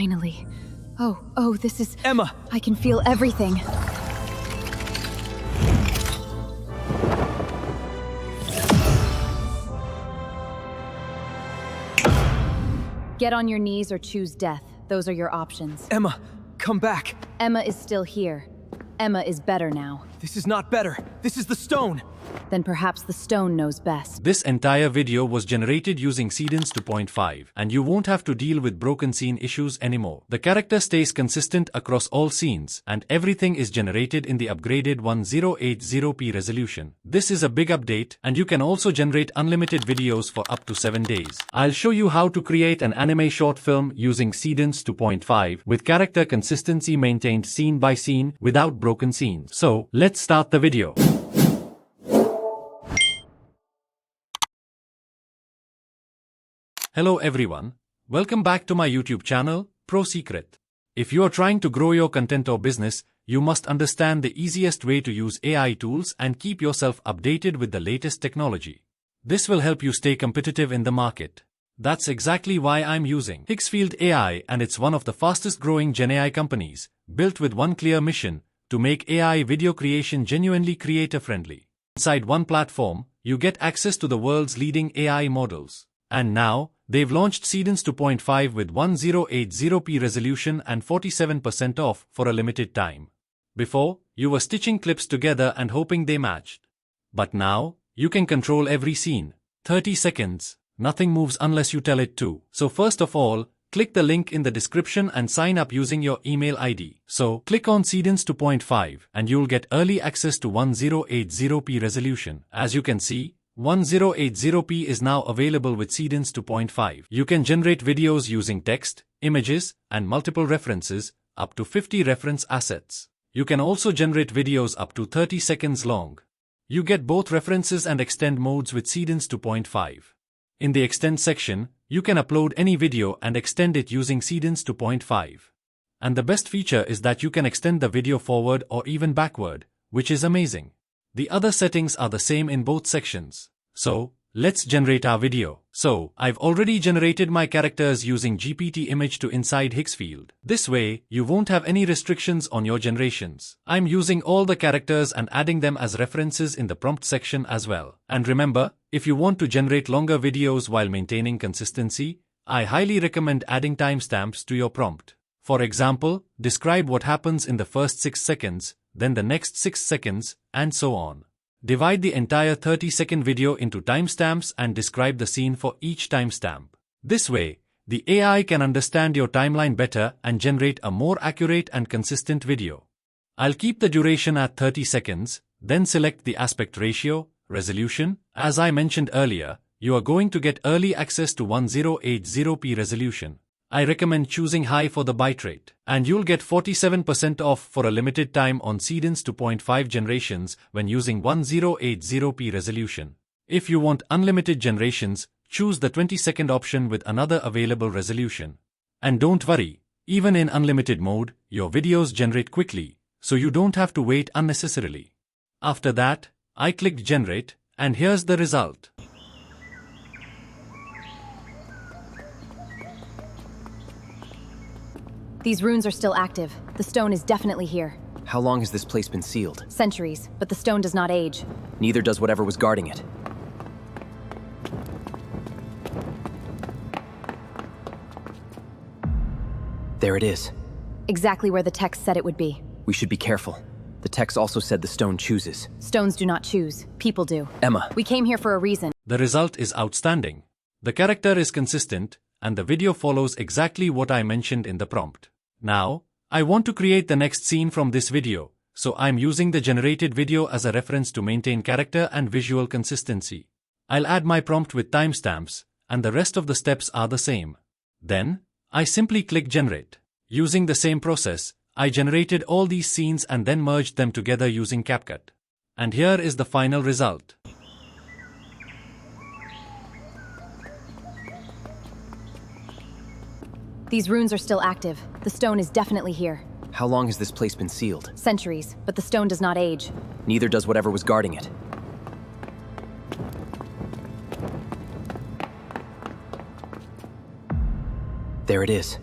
Finally. Oh, this is... Emma! I can feel everything. Get on your knees or choose death. Those are your options. Emma, come back! Emma is still here. Emma is better now. This is not better. This is the stone! Then perhaps the stone knows best. This entire video was generated using Seedance 2.5, and you won't have to deal with broken scene issues anymore. The character stays consistent across all scenes, and everything is generated in the upgraded 1080p resolution. This is a big update, and you can also generate unlimited videos for up to 7 days. I'll show you how to create an anime short film using Seedance 2.5 with character consistency maintained scene by scene without broken scenes. So, let's start the video. Hello everyone, welcome back to my YouTube channel, Pro Secret. If you are trying to grow your content or business, you must understand the easiest way to use AI tools and keep yourself updated with the latest technology. This will help you stay competitive in the market. That's exactly why I'm using Higgsfield AI, and it's one of the fastest growing Gen AI companies, built with one clear mission, to make AI video creation genuinely creator friendly. Inside one platform, you get access to the world's leading AI models. And now, they've launched Seedance 2.5 with 1080p resolution and 47% off for a limited time. Before, you were stitching clips together and hoping they matched. But now, you can control every scene. 30 seconds. Nothing moves unless you tell it to. So first of all, click the link in the description and sign up using your email ID. So, click on Seedance 2.5 and you'll get early access to 1080p resolution. As you can see, 1080p is now available with Seedance 2.5. You can generate videos using text, images, and multiple references, up to 50 reference assets. You can also generate videos up to 30 seconds long. You get both references and extend modes with Seedance 2.5. In the extend section, you can upload any video and extend it using Seedance 2.5. And the best feature is that you can extend the video forward or even backward, which is amazing. The other settings are the same in both sections. So, let's generate our video. So, I've already generated my characters using GPT Image to inside Higgsfield. This way, you won't have any restrictions on your generations. I'm using all the characters and adding them as references in the prompt section as well. And remember, if you want to generate longer videos while maintaining consistency, I highly recommend adding timestamps to your prompt. For example, describe what happens in the first 6 seconds, then the next 6 seconds, and so on. Divide the entire 30-second video into timestamps and describe the scene for each timestamp. This way, the AI can understand your timeline better and generate a more accurate and consistent video. I'll keep the duration at 30 seconds, then select the aspect ratio, resolution. As I mentioned earlier, you are going to get early access to 1080p resolution. I recommend choosing high for the bitrate, and you'll get 47% off for a limited time on Seedance 2.5 generations when using 1080p resolution. If you want unlimited generations, choose the 20-second option with another available resolution. And don't worry, even in unlimited mode, your videos generate quickly, so you don't have to wait unnecessarily. After that, I clicked generate, and here's the result. These runes are still active. The stone is definitely here. How long has this place been sealed? Centuries, but the stone does not age. Neither does whatever was guarding it. There it is. Exactly where the text said it would be. We should be careful. The text also said the stone chooses. Stones do not choose. People do. Emma. We came here for a reason. The result is outstanding. The character is consistent, and the video follows exactly what I mentioned in the prompt. Now, I want to create the next scene from this video, so I'm using the generated video as a reference to maintain character and visual consistency. I'll add my prompt with timestamps, and the rest of the steps are the same. Then, I simply click generate. Using the same process, I generated all these scenes and then merged them together using CapCut. And here is the final result. These runes are still active. The stone is definitely here. How long has this place been sealed? Centuries, but the stone does not age. Neither does whatever was guarding it. There it is.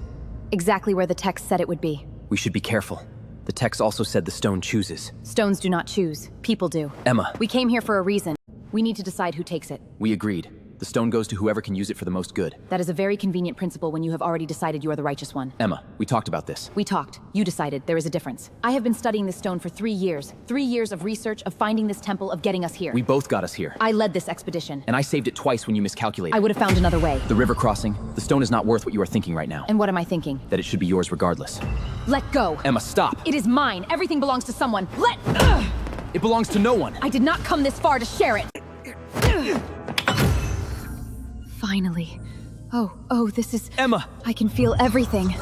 Exactly where the text said it would be. We should be careful. The text also said the stone chooses. Stones do not choose. People do. Emma, We came here for a reason. We need to decide who takes it. we agreed. The stone goes to whoever can use it for the most good. That is a very convenient principle when you have already decided you are the righteous one. Emma, we talked about this. We talked. You decided. There is a difference. I have been studying this stone for 3 years. 3 years of research, of finding this temple, of getting us here. We both got us here. I led this expedition. And I saved it twice when you miscalculated. I would have found another way. The river crossing, the stone is not worth what you are thinking right now. And what am I thinking? That it should be yours regardless. Let go. Emma, stop! It is mine. Everything belongs to someone. It belongs to no one! I did not come this far to share it. Finally. Oh, this is... Emma! I can feel everything.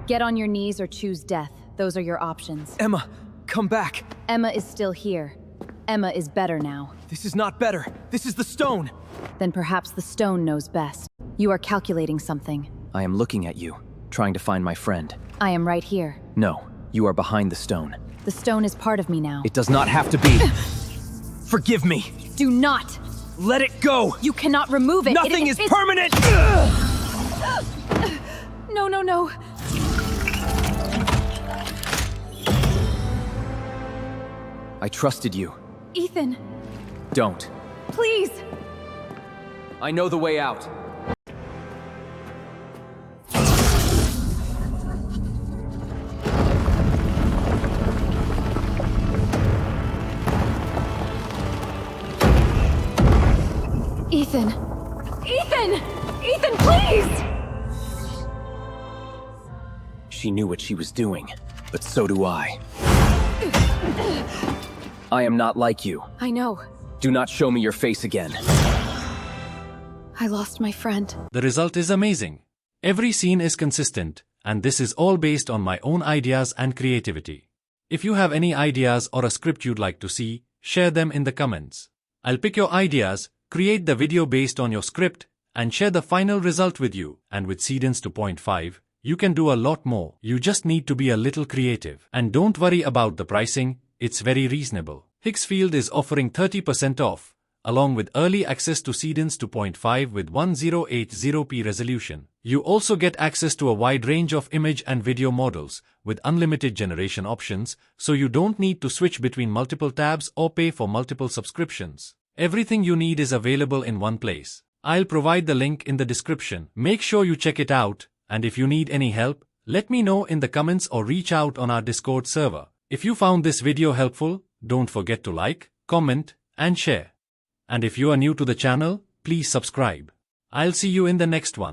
Get on your knees or choose death. Those are your options. Emma, come back! Emma is still here. Emma is better now. This is not better. This is the stone! Then perhaps the stone knows best. You are calculating something. I am looking at you, trying to find my friend. I am right here. No, you are behind the stone. The stone is part of me now. It does not have to be. Forgive me! Do not! Let it go! You cannot remove it! Nothing is permanent! No, no, no. I trusted you. Ethan, Don't. please! I know the way out. Ethan! Ethan! Ethan, please! She knew what she was doing, but so do I. I am not like you. I know. Do not show me your face again. I lost my friend. The result is amazing. Every scene is consistent, and this is all based on my own ideas and creativity. If you have any ideas or a script you'd like to see, share them in the comments. I'll pick your ideas, create the video based on your script, and share the final result with you. And with Seedance 2.5, you can do a lot more. You just need to be a little creative. And don't worry about the pricing, it's very reasonable. Higgsfield is offering 30% off, along with early access to Seedance 2.5 with 1080p resolution. You also get access to a wide range of image and video models with unlimited generation options, so you don't need to switch between multiple tabs or pay for multiple subscriptions. Everything you need is available in one place. I'll provide the link in the description. Make sure you check it out, and if you need any help, let me know in the comments or reach out on our Discord server. If you found this video helpful, don't forget to like, comment, and share. And if you are new to the channel, please subscribe. I'll see you in the next one.